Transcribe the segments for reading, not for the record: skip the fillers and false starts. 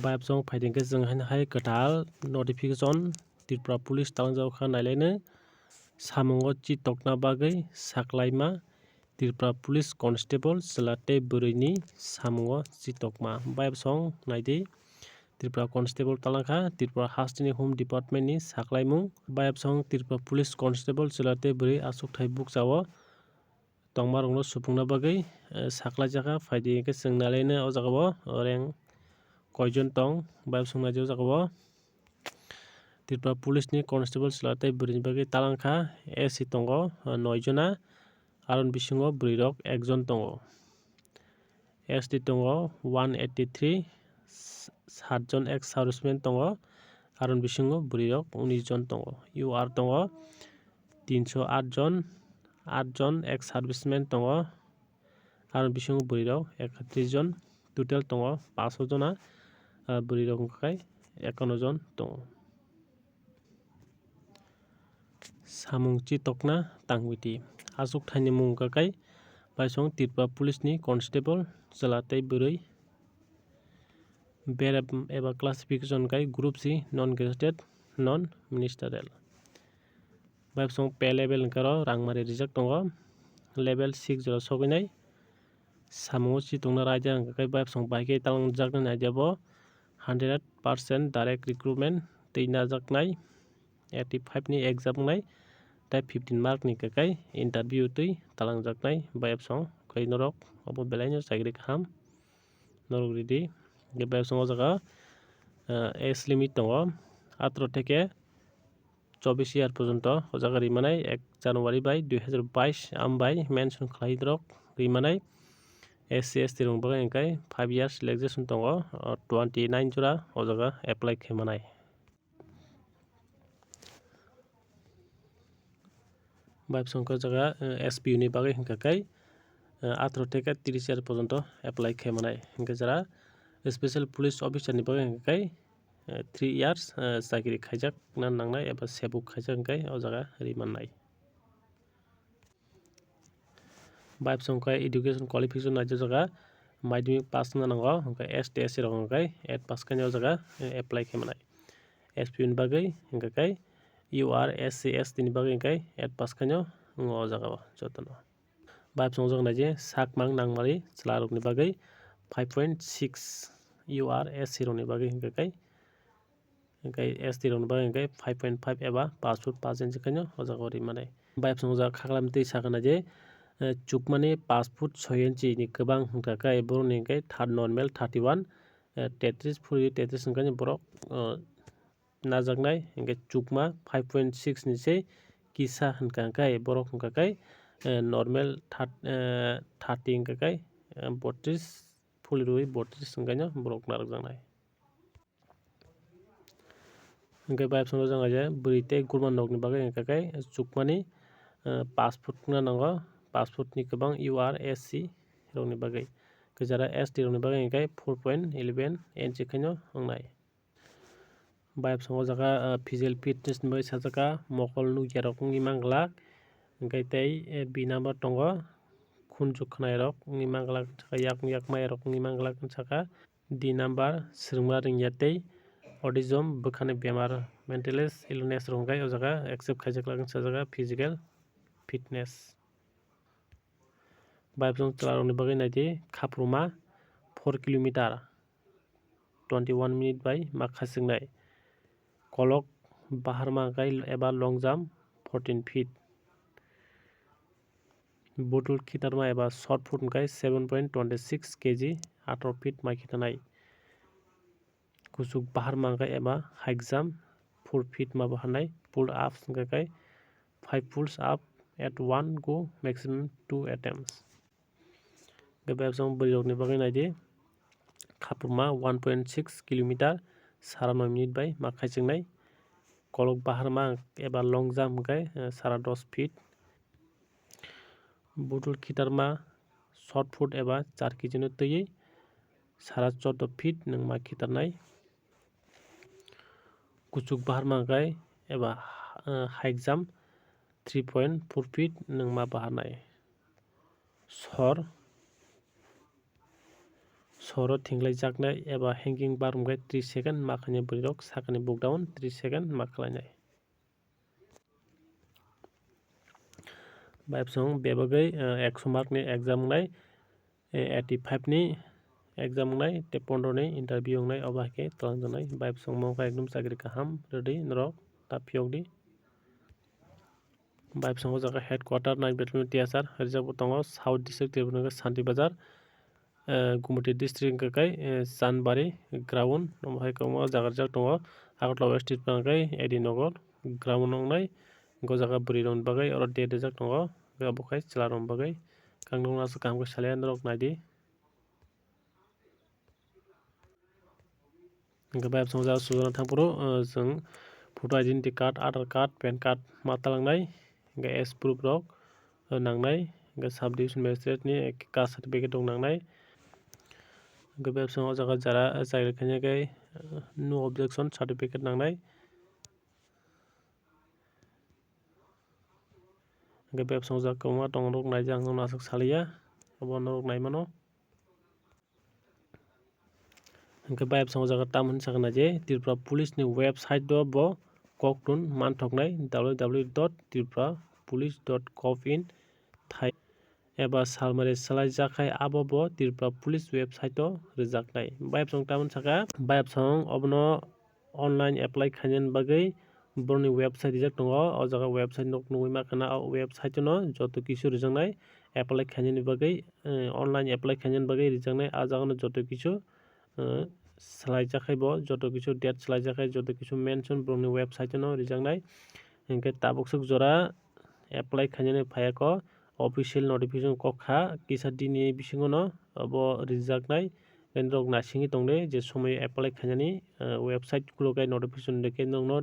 Bayapsong faidingke जों hai ketal notification Tripura Police talangjak nailene samungo chitokna bagui saklaima Tripura Police Constable chwlate bwrwini samungo chitokma bayapsong naidi Tripura Constable talangkha Tripura Hastini Home Department ni saklaimung bayapsong Tripura Police Constable chwlate bwrwi asukthai bukjao tongmarokno supungna bagui saklaijaka faidingke जों nailene o jagao reng koijon tong bayapsong naidi o jagao Tripura Police ni Constable chwlate bwrwini bagui talangkha AC tongo 9 jona aron bisingo bwrwirok 1 jon tongo SD tongo 183 7 jon ex serviceman tongo aron bisingo bwrwirok 19 jon tongo UR tongo 308 jon ex serviceman tongo aron bisingo bwrwirok 31 jon total tongo 500 jona bwrwirok hingkhai 51 jon tongo samung chitokna tangbiti asukthai mung hingkhai baisong Tripura Police ni Constable chwlate bwrwi BRF eba classification kai Group C non gazetted non ministerial bayapsong pay level hingkharo rangmari rijak tongo level 6 jora soginai samungo chitokna raida hingkhai bayapsong bai ke talangjaknai naidebo 100% direct recruitment twi najaknai 85 ni exam ngnai tei 15 mark ni hingkhai interview twi talangjaknai bayapsong kai norok obo belai no chaikri kaham norok ready bayapsong o jaga age limit tongo 18 থেকে 24 year porjonto o jaga rimanai 1 January bai 2022 ambai mention khlai rok rimanai SC ST rok bagui hingkhai 5 years relaxation tongo 29 jora o jaga apply khaimanai bayapsong o jaga SPU ni bagui hingkhakai 18 থেকে 30 year porjonto apply khaimanai hingkha jara special police officer ni bagui hingkhakai 3 years chakri khaijak nangnai eba sebuk khaijak hingkhai o jaga rimannai bayapsong kai education qualification naidi o jaga madhyamik pass wngna nango hingkhai ST SC rok hingkhai 8 pass khainai o jaga apply khaimanai SPU ni bagui hingkhakai UR SC ST ni bagui hingkhai 8 pass khaino o jaga o jotono bayapsong o jaga naidi sakmang nangmani chwlarokni bagui 5.6 UR SC rokni bagui hingkhakai ST rokni bagui hingkhai 5.5 eba 5 foot 5 inch khaino o jaga o rimanai bayapsong o jaga khaglam twi sakha naidi chukmani 5 foot 6 inch ni kwbang hingkhakai borokni hingkhai normal 31 33 fully 33 hingkhai borok najaknai hingkhai chukma 5.6 ni sei kisa hingkhakai borok hingkhakai normal 30 hingkhakai 32 fully rwi 32 hingkhaino borok narakjaknai hingkhai bayapsong o jaga bwrwi tei gurmani nok ni bagui hingkhakai chukmani 5 foot wngna nango 5 foot ni kwbang UR SC rokni bagui jara ST rokni bagui hingkhai 4.11 inch khaino wngnai bayapsong o jaga physical fitness ni bagui sajaka mokol nugya rok wngui manglak hingkhai tei B number tongo khunjuk khnai rok wngui manglak yakung yakmaya rok wngui manglak saka D number swrungma ringya tei autism bwkhani bemar mental illness rok hingkhai o jaga accept khaijaklak wngui sajak physical fitness bayapsong chwlarokni bagui naidi khapuruma 4 kilometer 21 minute bai ma khachiknai kolok baharma hingkhai eba long jump 14 feet butul khitarma eba shot put hingkhai 7.26 kg 18 feet mai khitanai kuchuk baharma hingkhai eba high jump 4 feet ma baharnai pull ups hingkhakai 5 pulls up at one go maximum 2 attempts bayapsong bwrwi rokni bagui naidi khapurma 1.6 kilometer 9 minute bai ma khaichiknai kolok baharma eba long jump hingkhai 10 feet butul khitarma shot put eba 4 kg no twiwi 14 feet nungma khitarnai kuchuk baharma hingkhai eba high jump 3.4 feet nungma baharnai soro thinglaijak eba hanging bar hingkhe 30 second ma khainai bwrui rok sakani bookdown 30 second ma khlainai. Baibsong bebagui 100 mark ni exam nai 85 ni exam nai tei 15 ni interview nai obo haikhe twlangjaknai. Baibsong mo ekdum chakri kaham rwdi norok tapiyokdi. Baibsong o jaga headquarter night battalion TSR rijak bo tongo south district tiruponi Santi Bazar Gumati district hingkha kai Chanbari ground omo hai kwbangma jaga rijak tongo. Agartala west district hingkha kai AD Nagar ground nongnai hingke o jaga bwrui rokni bagui oro date rijak tongo abo khai chwla rokni bagui kang nukgo asuk kaham khe salai norok naidi. Hingke baibsong o jaga sujana thangfru chwng photo identity card aadhar card pan card ma talangnai hingke age proof rok nangnai hingke sub division magistrate ni caste certificate rok nangnai. Hingke baibsong o jaga jara chakri khainai khai no objection certificate nangnai. Hingke baibsong o jaga kwbangma tongo norok naijak ang nukgo asuk saluya obo norok naimano. Hingke baibsong o jaga tamoni sakana je Tripura police ni website o bo koktun manthoknai www.tripurapolice.gov.in eba salmani swlaijak khai abo bo Tripura police website o rwjaknai. Baibsong tamoni saka baibsong obono online apply khainani bagui borokni website rijak tongo o jaga website nog nugui maka na o website no joto kichu rwjaknai apply khainani bagui online apply khainani bagui rwjaknai ah jagano joto kichu swlaijak khai bo joto kichu date swlaijak khai joto kichu mention borokni website no rwjaknai. Hingke tabuksuk jora apply khainani phaiyako official notification kokha kisa dini bisingo no abo rwjaknai norok nasingui tongdi je somoi apply khainani website kulokai notification rwkhe nongno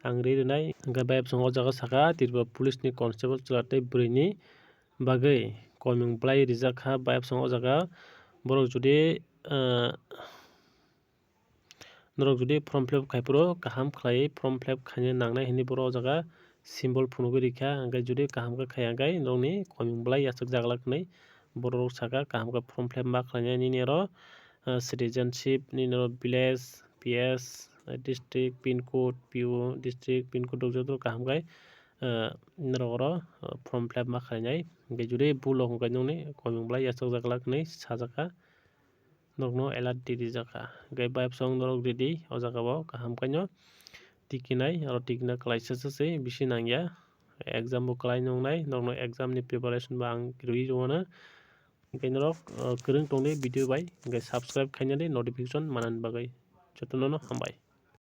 ang ree rwnai. Hingke baibsong o jaga saka Tripura police ni constable chwla tei bwrui ni bagui koimung blai rijak kha baibsong o jaga borok jodi form fill up khaipuru kaham khlaiui form fill up khaina nangnai hinui borok o jaga symbol phunugui rwkha hingke jodi kaham khe khaiya hingkhe norokni koimung blai achukjak hinui borok rok saka kaham khe form fill up ma khlainai nini oro citizenship nini oro village PS district pincode PO district pincode rok kaham khai norok oro form fill up ma khlainai hingke jodi bul rok wngkha noni koimung blai achukjak hinui sajaka norokno alert di rijaka. Hingke baibsong norok ready o jaga o kaham kaino tikinai oro tikina klaisa chwchwi bisi nangya exam bo klai nongnai norokno exam ni preparation bo ang rwui rwino. Hingke norok kwrwng tongdi video bai hingke subscribe khainani notification manani bagui jotono no hambai.